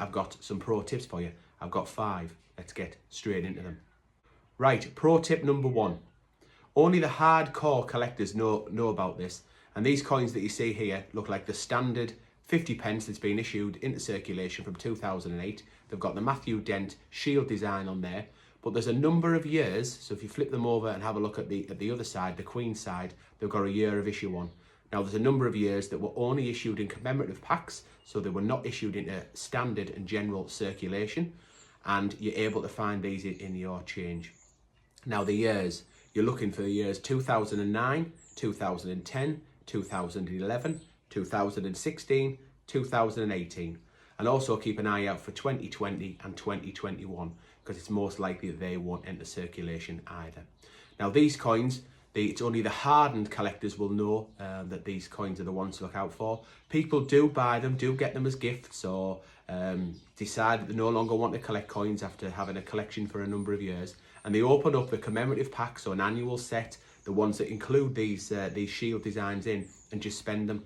I've got some pro tips for you. I've got 5. Let's get straight into them. Right, pro tip number 1. Only the hardcore collectors know about this, and these coins that you see here look like the standard 50p that's been issued into circulation from 2008. They've got the Matthew Dent shield design on there, but there's a number of years, so if you flip them over and have a look at the other side, the Queen side, they've got a year of issue on. Now there's a number of years that were only issued in commemorative packs, so they were not issued into standard and general circulation, and you're able to find these in your change. Now the years, you're looking for the years 2009, 2010, 2011, 2016, 2018. And also keep an eye out for 2020 and 2021, because it's most likely that they won't enter circulation either. Now these coins, it's only the hardened collectors will know that these coins are the ones to look out for. People do buy them, do get them as gifts, or decide that they no longer want to collect coins after having a collection for a number of years. And they open up the commemorative packs, so an annual set, the ones that include these shield designs in, and just spend them.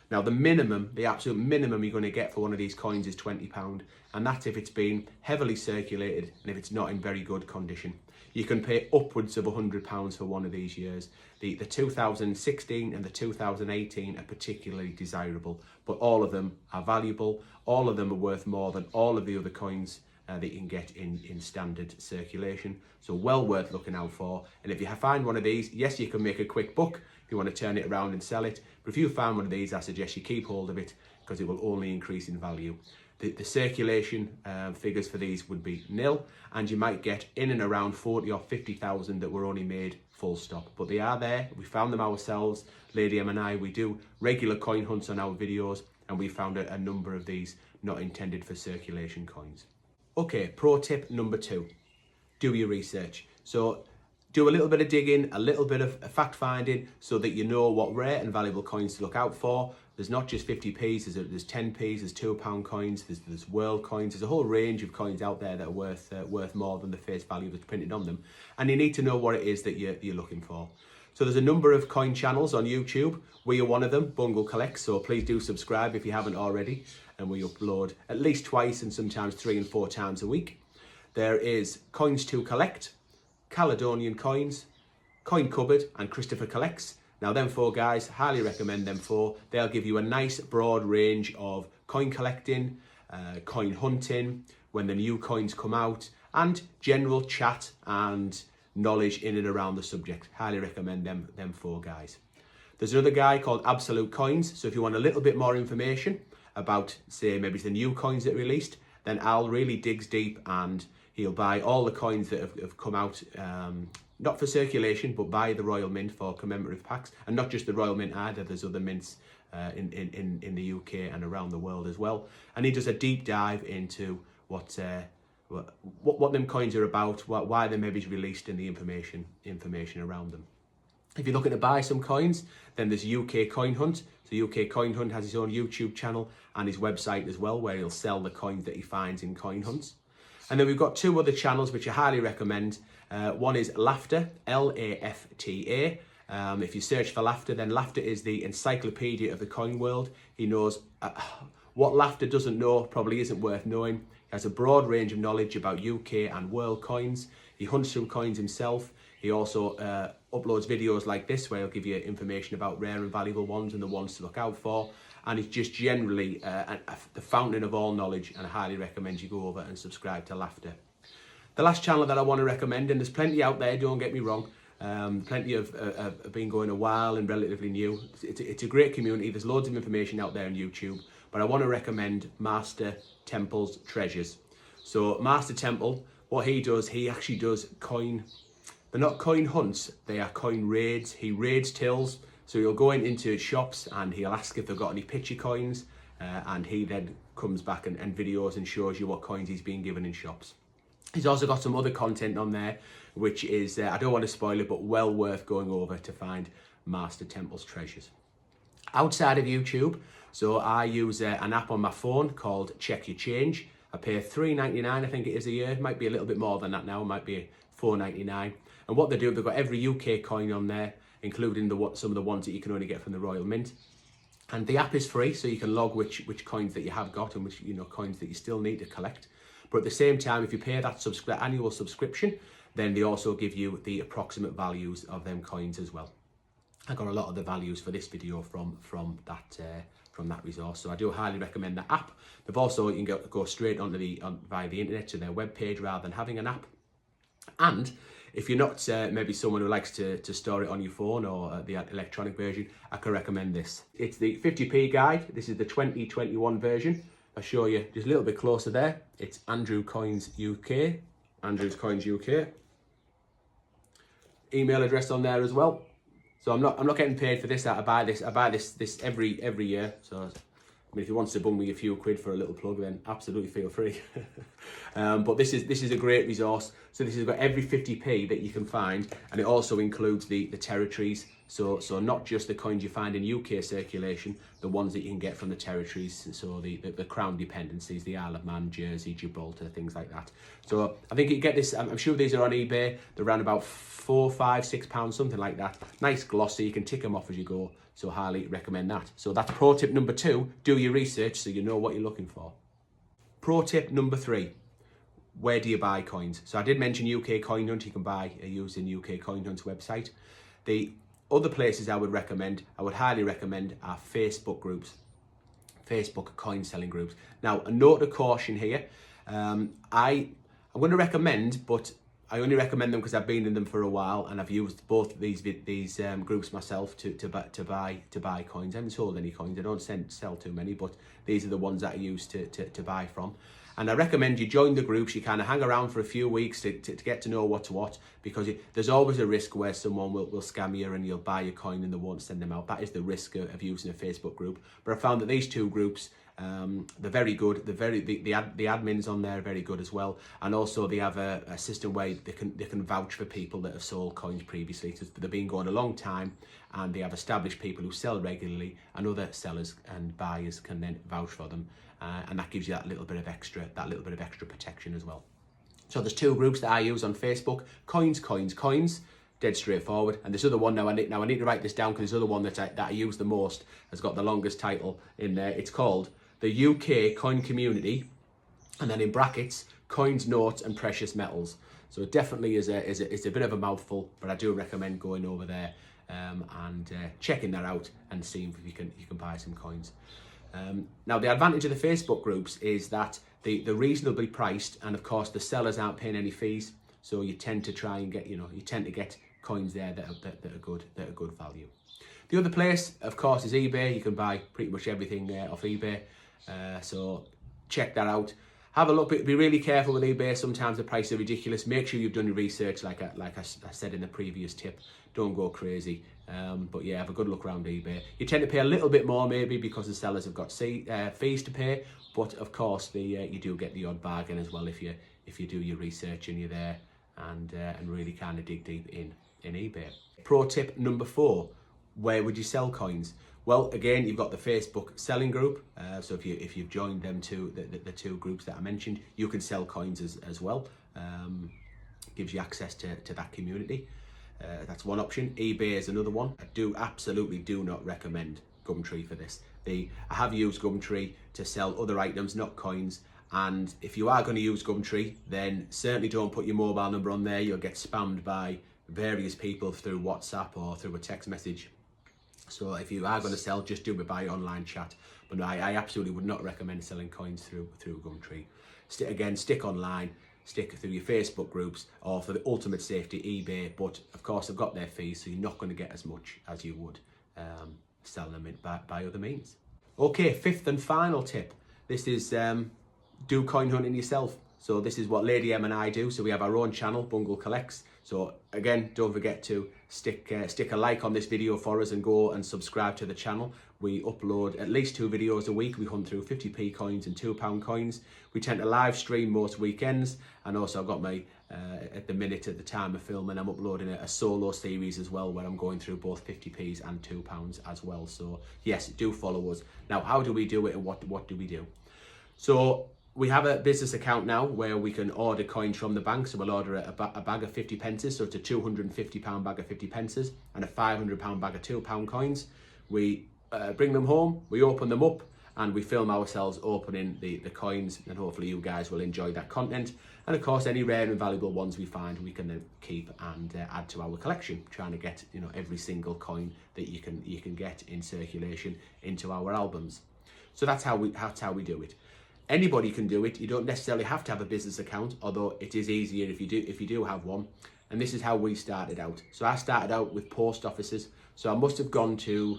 Now the minimum, the absolute minimum you're going to get for one of these coins is £20, and that's if it's been heavily circulated and if it's not in very good condition. You can pay upwards of £100 for one of these years. The 2016 and the 2018 are particularly desirable, but all of them are valuable. All of them are worth more than all of the other coins that you can get in standard circulation. So well worth looking out for. And if you find one of these, yes, you can make a quick buck if you want to turn it around and sell it. But if you find one of these, I suggest you keep hold of it, because it will only increase in value. The circulation figures for these would be nil, and you might get in and around 40 or 50,000 that were only made full stop. But they are there. We found them ourselves. Lady M and I, we do regular coin hunts on our videos, and we found a number of these not intended for circulation coins. Okay, pro tip number 2, do your research. So do a little bit of digging, a little bit of fact finding, so that you know what rare and valuable coins to look out for. There's not just 50p's, there's 10p's, there's £2 coins, there's world coins, there's a whole range of coins out there that are worth more than the face value that's printed on them. And you need to know what it is that you're looking for. So there's a number of coin channels on YouTube. We are one of them, Bungle Collects, so please do subscribe if you haven't already. And we upload at least twice and sometimes 3 and 4 times a week. There is Coins to Collect, Caledonian Coins, Coin Cupboard, and Christopher Collects. Now them 4 guys, highly recommend them 4. They'll give you a nice broad range of coin collecting, coin hunting, when the new coins come out, and general chat and knowledge in and around the subject. Highly recommend them 4 guys. There's another guy called Absolute Coins, so if you want a little bit more information about, say, maybe it's the new coins that are released, then Al really digs deep and he'll buy all the coins that have come out, not for circulation, but by the Royal Mint for commemorative packs. And not just the Royal Mint either, there's other mints in the UK and around the world as well. And he does a deep dive into what them coins are about, why they may be released, and the information around them. If you're looking to buy some coins, then there's UK Coin Hunt. So UK Coin Hunt has his own YouTube channel and his website as well, where he'll sell the coins that he finds in coin hunts. And then we've got 2 other channels which I highly recommend. One is Laughter, L-A-F-T-A. If you search for Laughter, then Laughter is the encyclopedia of the coin world. He knows what Laughter doesn't know probably isn't worth knowing. He has a broad range of knowledge about UK and world coins. He hunts through coins himself. He also uploads videos like this, where he'll give you information about rare and valuable ones and the ones to look out for. And he's just generally the fountain of all knowledge, and I highly recommend you go over and subscribe to Laughter. The last channel that I want to recommend, and there's plenty out there, don't get me wrong, plenty have been going a while and relatively new. It's a great community. There's loads of information out there on YouTube, but I want to recommend Master Temple's Treasures. So Master Temple, what he does, he actually does they're not coin hunts, they are coin raids. He raids tills, so he'll go into shops and he'll ask if they've got any picture coins, and he then comes back and videos and shows you what coins he's been given in shops. He's also got some other content on there, which is, I don't want to spoil it, but well worth going over to find Master Temple's Treasures. Outside of YouTube, so I use an app on my phone called Check Your Change. I pay $3.99, I think it is, a year. It might be a little bit more than that now, it might be $4.99. And what they do, they've got every UK coin on there, including some of the ones that you can only get from the Royal Mint. And the app is free, so you can log which coins that you have got and which coins that you still need to collect. But at the same time, if you pay that annual subscription, then they also give you the approximate values of them coins as well. I got a lot of the values for this video from that resource, so I do highly recommend the app. They've also, you can go straight onto via the internet to their webpage rather than having an app. And if you're not maybe someone who likes to store it on your phone or the electronic version, I can recommend this. It's the 50p guide. This is the 2021 version. I'll show you just a little bit closer there. It's Andrew Coins UK, Andrew's Coins UK. Email address on there as well. So I'm not getting paid for this. I buy this every year. So I mean, if you want to bung me a few quid for a little plug, then absolutely feel free. But this is a great resource. So this has got every 50p that you can find, and it also includes the territories. So not just the coins you find in UK circulation, the ones that you can get from the territories. So the Crown dependencies, the Isle of Man, Jersey, Gibraltar, things like that. So I think you get this. I'm sure these are on eBay. They're around about £4, £5, £6, something like that. Nice glossy. You can tick them off as you go. So highly recommend that. So that's pro tip number 2. Do your research so you know what you're looking for. Pro tip number 3. Where do you buy coins? So I did mention UK Coin Hunt. You can buy using UK Coin Hunt's website. The other places I would highly recommend are Facebook groups. Facebook coin selling groups. Now, a note of caution here. I'm going to recommend, but I only recommend them because I've been in them for a while and I've used both these groups myself to buy coins. I haven't sold any coins. I don't sell too many, but these are the ones that I use to buy from. And I recommend you join the groups. You kind of hang around for a few weeks to get to know what's what, because there's always a risk where someone will scam you and you'll buy a coin and they won't send them out. That is the risk of using a Facebook group. But I found that these two groups, they're very good. The admins on there are very good as well, and also they have a system where they can vouch for people that have sold coins previously. So they've been going a long time, and they have established people who sell regularly, and other sellers and buyers can then vouch for them, and that gives you that little bit of extra protection as well. So there's two groups that I use on Facebook: Coins. Dead straightforward. And this other one, now I need to write this down because this other one that I use the most has got the longest title in there. It's called the UK Coin Community, and then in brackets, Coins, Notes and Precious Metals. So it definitely is a bit of a mouthful, but I do recommend going over there and checking that out and seeing if you can buy some coins. Now the advantage of the Facebook groups is that they're reasonably priced, and of course the sellers aren't paying any fees. So you tend to try and get coins there that are good value. The other place, of course, is eBay. You can buy pretty much everything off eBay. So check that out. Have a look. Be really careful with eBay. Sometimes the prices are ridiculous. Make sure you've done your research, like I said in the previous tip. Don't go crazy. But yeah, have a good look around eBay. You tend to pay a little bit more maybe because the sellers have got fees to pay. But of course, you do get the odd bargain as well if you do your research and you're there and really kind of dig deep in eBay. Pro tip number 4: where would you sell coins? Well, again, you've got the Facebook selling group. So if you've joined them the two groups that I mentioned, you can sell coins as well. Gives you access to that community. That's one option. eBay is another one. I absolutely do not recommend Gumtree for this. I have used Gumtree to sell other items, not coins. And if you are going to use Gumtree, then certainly don't put your mobile number on there. You'll get spammed by various people through WhatsApp or through a text message. So if you are going to sell, just do it by online chat. But no, I absolutely would not recommend selling coins through Gumtree. Stick online, stick through your Facebook groups, or for the ultimate safety, eBay. But of course, they've got their fees, so you're not going to get as much as you would selling them by other means. Okay, 5th and final tip. This is do coin hunting yourself. So this is what Lady M and I do. So we have our own channel, Bungle Collects. So again, don't forget to stick a like on this video for us and go and subscribe to the channel. We upload at least 2 videos a week. We hunt through 50p coins and £2 coins. We tend to live stream most weekends, and also I've got my at the time of filming, I'm uploading a solo series as well, where I'm going through both 50p's and £2 as well. So yes, do follow us. Now, how do we do it, and what do we do? So we have a business account now where we can order coins from the bank. So we'll order a bag of 50 pences, so it's a £250 bag of 50 pences and a £500 bag of £2 coins. We bring them home, we open them up, and we film ourselves opening the coins, and hopefully you guys will enjoy that content. And of course, any rare and valuable ones we find, we can then keep and add to our collection, trying to get, you know, every single coin that you can get in circulation into our albums. So that's how we do it. Anybody can do it. You don't necessarily have to have a business account, although it is easier if you do have one. And this is how we started out. So I started out with post offices. So I must have gone to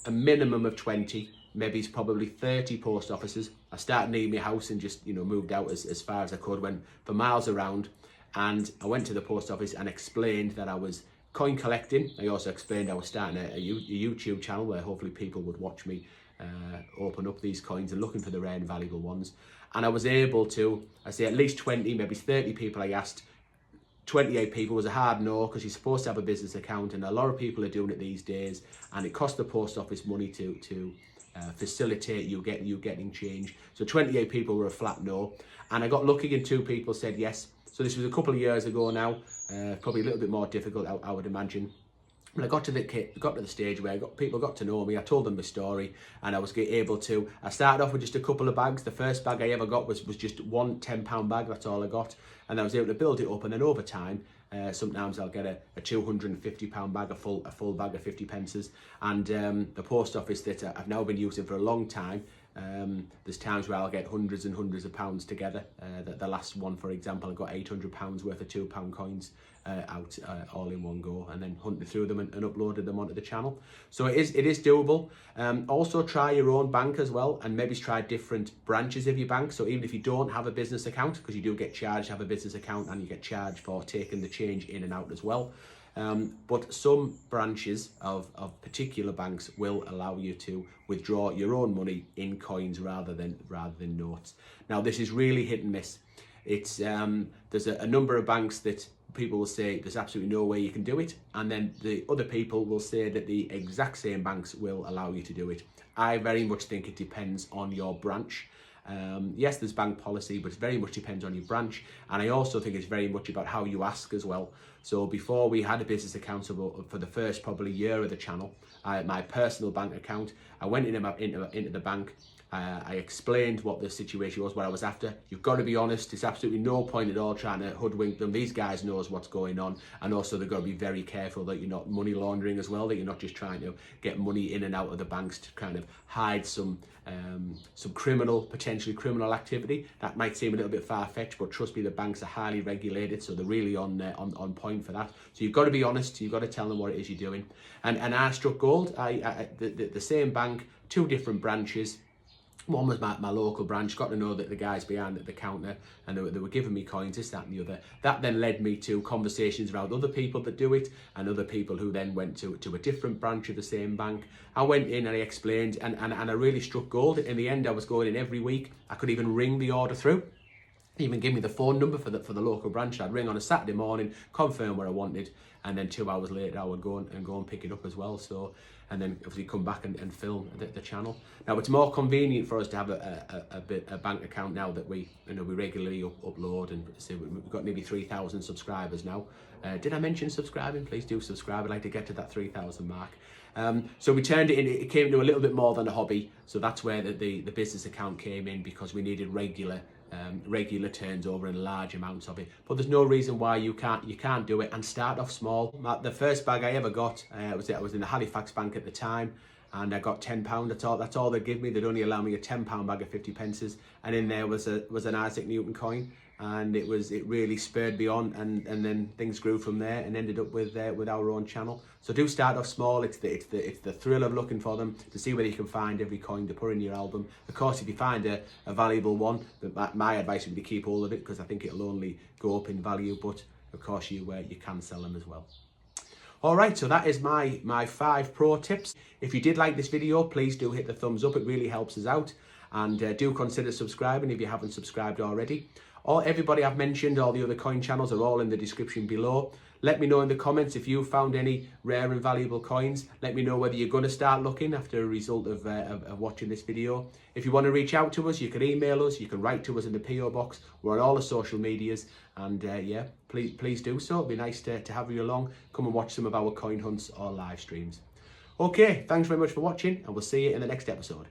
a minimum of 20, maybe it's probably 30 post offices. I started near my house and just, you know, moved out as far as I could, went for miles around. And I went to the post office and explained that I was coin collecting. I also explained I was starting a YouTube channel where hopefully people would watch me open up these coins and looking for the rare and valuable ones. And I was able to, I say at least 20, maybe 30 people I asked. 28 people was a hard no, because you're supposed to have a business account, and a lot of people are doing it these days, and it costs the post office money to facilitate you getting change. So 28 people were a flat no, and I got lucky and 2 people said yes. So this was a couple of years ago now, probably a little bit more difficult, I would imagine. When I got to the stage where people got to know me, I told them my story, and I was able to. I started off with just a couple of bags. The first bag I ever got was just one £10 bag. That's all I got, and I was able to build it up. And then over time, sometimes I'll get a £250 bag, a full bag of 50 pences. And the post office that I've now been using for a long time. There's times where I'll get hundreds and hundreds of pounds together. The last one, for example, I got £800 worth of £2 coins out all in one go, and then hunted through them and uploaded them onto the channel. So it is doable. Also try your own bank as well, and maybe try different branches of your bank. So even if you don't have a business account, because you do get charged to have a business account, and you get charged for taking the change in and out as well. But some branches of particular banks will allow you to withdraw your own money in coins rather than notes. Now this is really hit and miss. It's there's a number of banks that people will say there's absolutely no way you can do it, and then the other people will say that the exact same banks will allow you to do it. I very much think it depends on your branch. Yes, there's bank policy, but it very much depends on your branch. And I also think it's very much about how you ask as well. So before we had a business account for the first probably year of the channel, I had my personal bank account. I went into the bank. I explained what the situation was, what I was after. You've got to be honest. It's absolutely no point at all trying to hoodwink them. These guys knows what's going on, and also they've got to be very careful that you're not money laundering as well, that you're not just trying to get money in and out of the banks to kind of hide some potentially criminal activity. That might seem a little bit far-fetched, but trust me, the banks are highly regulated, so they're really on point for that. So you've got to be honest. You've got to tell them what it is you're doing. And I struck gold. The same bank, 2 different branches. One was my local branch. Got to know that the guys behind the counter, and they were giving me coins, this, that and the other. That then led me to conversations around other people that do it, and other people who then went to a different branch of the same bank. I went in and I explained, and I really struck gold. In the end, I was going in every week. I could even ring the order through. Even give me the phone number for the local branch. I'd ring on a Saturday morning, confirm what I wanted, and then 2 hours later I would go and pick it up as well. So, and then obviously come back and film the channel. Now it's more convenient for us to have a bank account now that we regularly upload, and so we've got nearly 3,000 subscribers now. Did I mention subscribing? Please do subscribe. I'd like to get to that 3,000 mark. So we turned it in. It came to a little bit more than a hobby. So that's where the business account came in, because we needed regular turns over in large amounts of it. But there's no reason why you can't do it, and start off small. The first bag I ever got, I was in the Halifax bank at the time, and I got £10. That's all they give me. They'd only allow me a £10 bag of 50 pences, and in there was an Isaac Newton coin, and it really spurred me on, and then things grew from there and ended up with our own channel. So do start off small. It's the thrill of looking for them, to see whether you can find every coin to put in your album. Of course, if you find a valuable one, my advice would be to keep all of it, because I think it'll only go up in value. But of course, you can sell them as well. All right, so that is my 5 pro tips. If you did like this video, please do hit the thumbs up. It really helps us out. And do consider subscribing if you haven't subscribed already. Everybody I've mentioned, all the other coin channels, are all in the description below. Let me know in the comments if you found any rare and valuable coins. Let me know whether you're going to start looking after a result of watching this video. If you want to reach out to us, you can email us, you can write to us in the PO box. We're on all the social medias, and yeah, please do so. It'd be nice to have you along. Come and watch some of our coin hunts or live streams. Okay, thanks very much for watching, and we'll see you in the next episode.